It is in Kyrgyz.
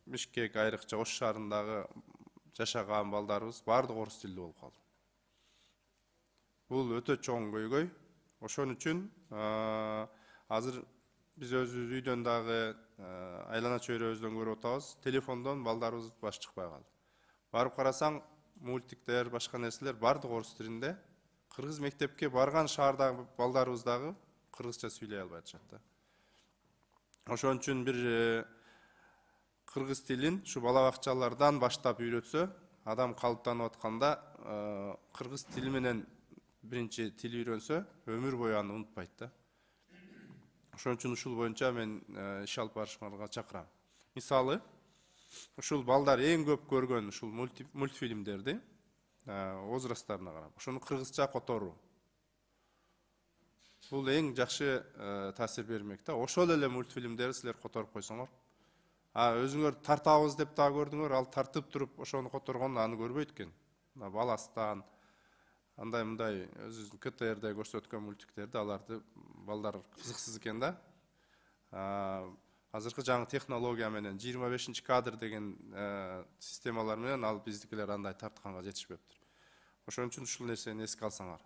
Бишкек айрыкча Ош шаарындагы жашаган балдарыбыз баардык орус тилдүү болуп калды. Бул өтө чоң көйгөй. Ошон үчүн азыр биз өзүбүз үйдөн дагы айлана чөйрөбүздөн көрүп атабыз. Телефондон балдарыбыз баш чыкпай калды. Барып карасаң, мультиктер, башка нерселер баардык орус тилинде. Кыргыз мектепке барган шаардагы балдарыбыз дагы кыргызча сүйлөй албай атышат да. Ошон үчүн бир кыргыз тилин ушу бала бакчалардан баштап үйрөтсө, адам калыптанып атканда кыргыз тили менен биринчи тил үйрөнсө, өмүр бою аны унутпайт да. Ошон үчүн ушул боюнча мен иш алып барышыңарга чакырам. Мисалы, ушул балдар эң көп көргөн ушул мультфильмдерди возрасттарына карап, ошону кыргызча которуу. Бул эң жакшы таасир бермек да. Ошол эле мультфильмдерди силер которуп койсоңор. Өзүңөр тартабыз деп да көрдүңөр, ал тартып туруп ошону которгону аны көрбөйт экен. Баластан, андай өзүбүздүн КТРде көрсөткөн мультиктерди, аларды балдар кызыксыз экен да. Азыркы жаңы технология менен 25 кадр деген системалар менен ал биздикилер андай тартканга жетишпептир. Ошон үчүн ушул нерсени эске алсаңар.